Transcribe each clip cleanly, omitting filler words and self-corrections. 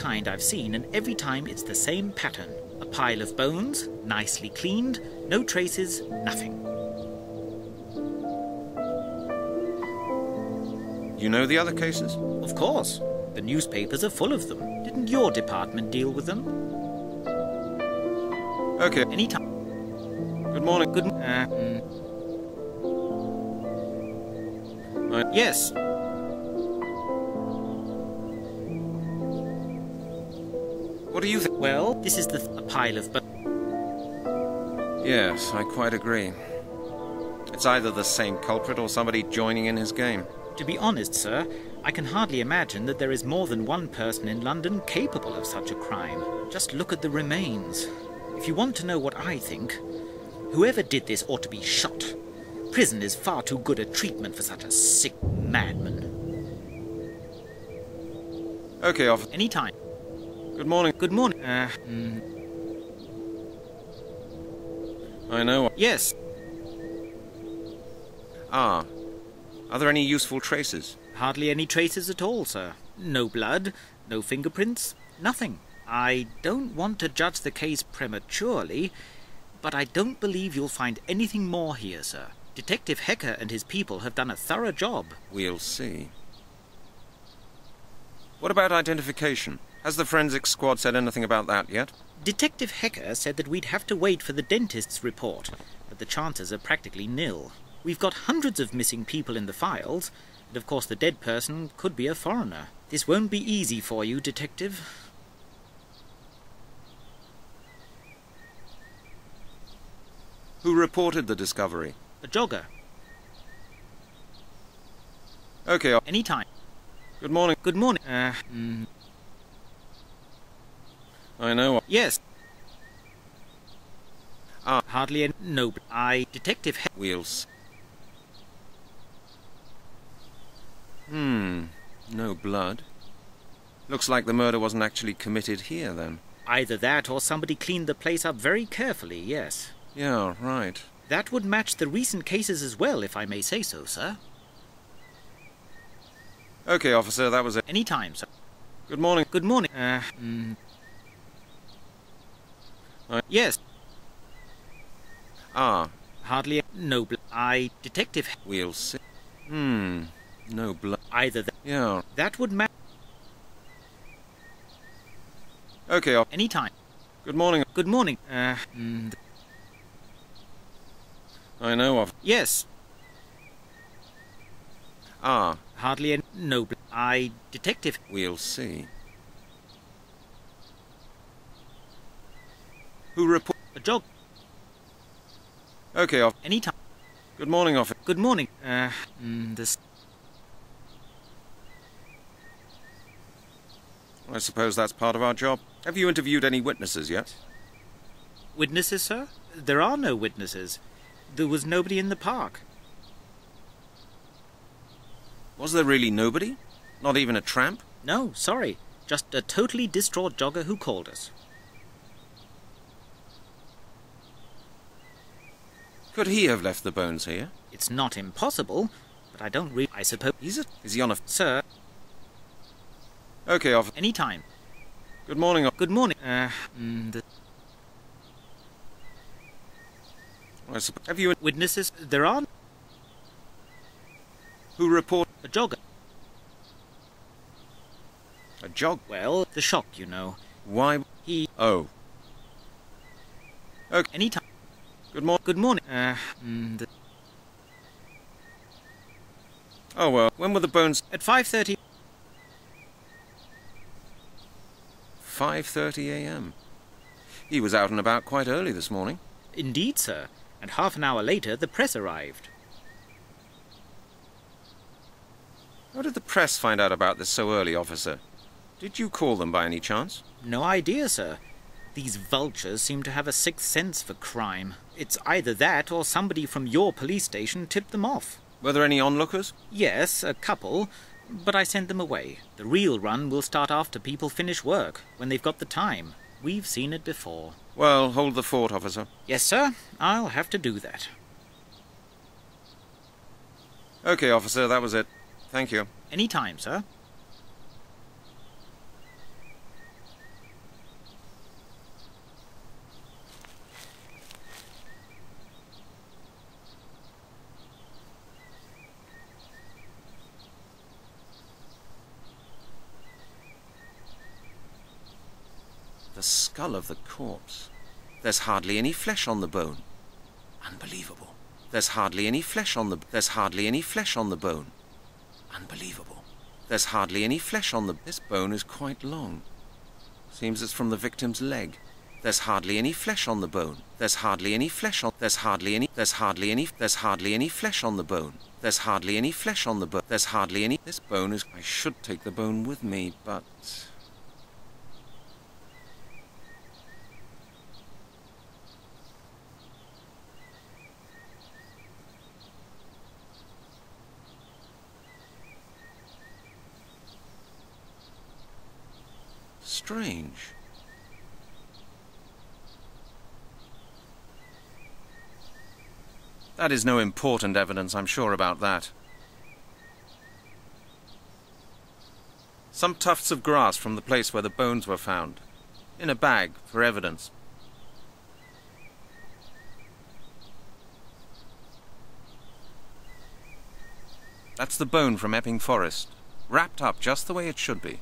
kind I've seen, and every time it's the same pattern. A pile of bones, nicely cleaned, no traces, nothing. You know the other cases? Of course. The newspapers are full of them. Didn't your department deal with them? Okay. Anytime. Good morning. Good. Yes. What do you think? Well, this is a pile of Yes, I quite agree. It's either the same culprit or somebody joining in his game. To be honest, sir, I can hardly imagine that there is more than one person in London capable of such a crime. Just look at the remains. If you want to know what I think, whoever did this ought to be shot. Prison is far too good a treatment for such a sick madman. Okay, officer. Any time. Good morning. Good morning. I know. Yes. Ah. Are there any useful traces? Hardly any traces at all, sir. No blood, no fingerprints, nothing. I don't want to judge the case prematurely, but I don't believe you'll find anything more here, sir. Detective Hecker and his people have done a thorough job. We'll see. What about identification? Has the forensic squad said anything about that yet? Detective Hecker said that we'd have to wait for the dentist's report, but the chances are practically nil. We've got hundreds of missing people in the files, and of course the dead person could be a foreigner. This won't be easy for you, Detective. Who reported the discovery? A jogger. Okay. Any time. Good morning. Good morning. I know. Yes. Ah. Hardly any. No. Detective Wheels. No blood. Looks like the murder wasn't actually committed here, then. Either that or somebody cleaned the place up very carefully, yes. Yeah, right. That would match the recent cases as well, if I may say so, sir. Okay, officer, that was it. Any time, sir. Good morning. Good morning. Yes. Ah. Hardly. No blood. Detective. We'll see. No blood. Either that. Yeah. That would match. Okay. Any time. Good morning. Good morning. I know of. Yes. Ah. Hardly any. No blood. Detective. We'll see. Who report? A jog. Okay, off. Any time. Good morning, officer. Good morning. This. I suppose that's part of our job. Have you interviewed any witnesses yet? Witnesses, sir? There are no witnesses. There was nobody in the park. Was there really nobody? Not even a tramp? No, sorry. Just a totally distraught jogger who called us. Could he have left the bones here? It's not impossible, but I don't I suppose... Is he on a... Sir. Okay, officer. Any time. Good morning, Good morning. Have you... Witnesses? There are... Who report... A jogger. A jog? Well, the shock, you know. Why... He... Oh. Okay. Any time. Good morning. Good morning. Oh, well, when were the bones... At 5:30. 5:30 a.m. He was out and about quite early this morning. Indeed, sir. And half an hour later, the press arrived. How did the press find out about this so early, officer? Did you call them by any chance? No idea, sir. These vultures seem to have a sixth sense for crime. It's either that or somebody from your police station tipped them off. Were there any onlookers? Yes, a couple, but I sent them away. The real run will start after people finish work, when they've got the time. We've seen it before. Well, hold the fort, officer. Yes, sir. I'll have to do that. Okay, officer, that was it. Thank you. Any time, sir. The skull of the corpse. There's hardly any flesh on the bone. Unbelievable. There's hardly any flesh on the... There's hardly any flesh on the bone. Unbelievable. There's hardly any flesh on the... This bone is quite long. Seems it's from the victim's leg. There's hardly any flesh on the bone. There's hardly any flesh on... There's hardly any flesh on the bone. There's hardly any flesh on the bone. There's hardly any... This bone is... I should take the bone with me, but... Strange. That is no important evidence, I'm sure about that. Some tufts of grass from the place where the bones were found. In a bag, for evidence. That's the bone from Epping Forest, wrapped up just the way it should be.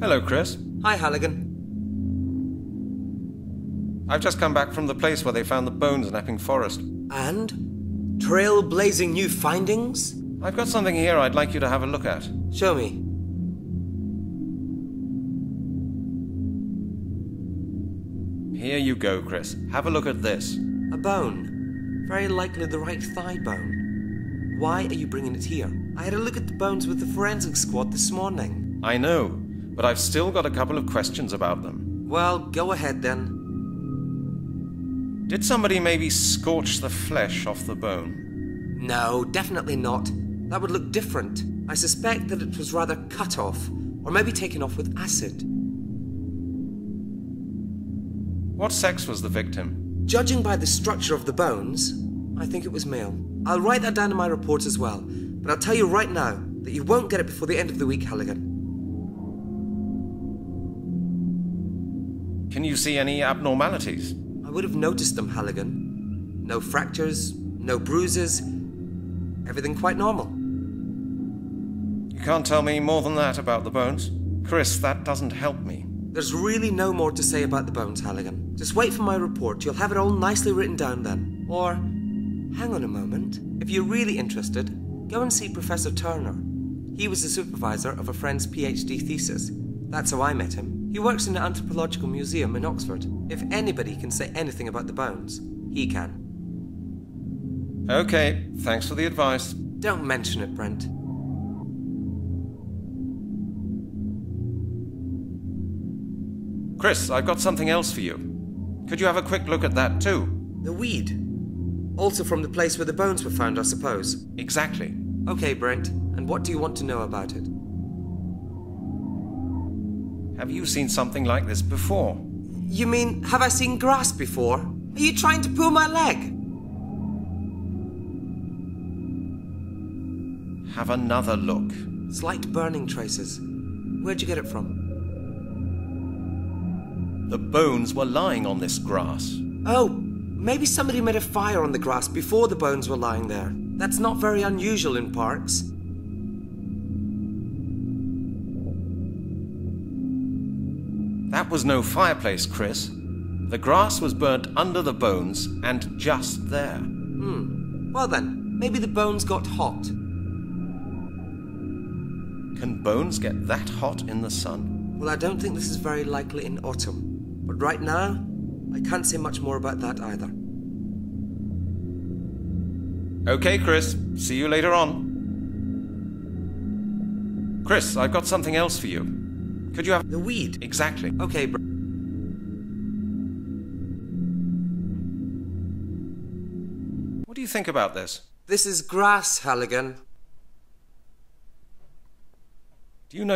Hello, Chris. Hi, Halligan. I've just come back from the place where they found the bones in Epping Forest. And? Trailblazing new findings? I've got something here I'd like you to have a look at. Show me. Here you go, Chris. Have a look at this. A bone. Very likely the right thigh bone. Why are you bringing it here? I had a look at the bones with the forensic squad this morning. I know, but I've still got a couple of questions about them. Well, go ahead then. Did somebody maybe scorch the flesh off the bone? No, definitely not. That would look different. I suspect that it was rather cut off, or maybe taken off with acid. What sex was the victim? Judging by the structure of the bones, I think it was male. I'll write that down in my report as well, but I'll tell you right now that you won't get it before the end of the week, Halligan. Can you see any abnormalities? I would have noticed them, Halligan. No fractures, no bruises, everything quite normal. You can't tell me more than that about the bones? Chris, that doesn't help me. There's really no more to say about the bones, Halligan. Just wait for my report. You'll have it all nicely written down then. Or, hang on a moment. If you're really interested, go and see Professor Turner. He was the supervisor of a friend's PhD thesis. That's how I met him. He works in an anthropological museum in Oxford. If anybody can say anything about the bones, he can. Okay, thanks for the advice. Don't mention it, Brent. Chris, I've got something else for you. Could you have a quick look at that too? The weed. Also from the place where the bones were found, I suppose. Exactly. Okay, Brent. And what do you want to know about it? Have you seen something like this before? You mean, have I seen grass before? Are you trying to pull my leg? Have another look. Slight burning traces. Where'd you get it from? The bones were lying on this grass. Oh, maybe somebody made a fire on the grass before the bones were lying there. That's not very unusual in parks. That was no fireplace, Chris. The grass was burnt under the bones and just there. Well then, maybe the bones got hot. Can bones get that hot in the sun? Well, I don't think this is very likely in autumn. But right now, I can't say much more about that either. Okay, Chris. See you later on. Chris, I've got something else for you. Could you have... The weed? Exactly. Okay, What do you think about this? This is grass, Halligan. Do you know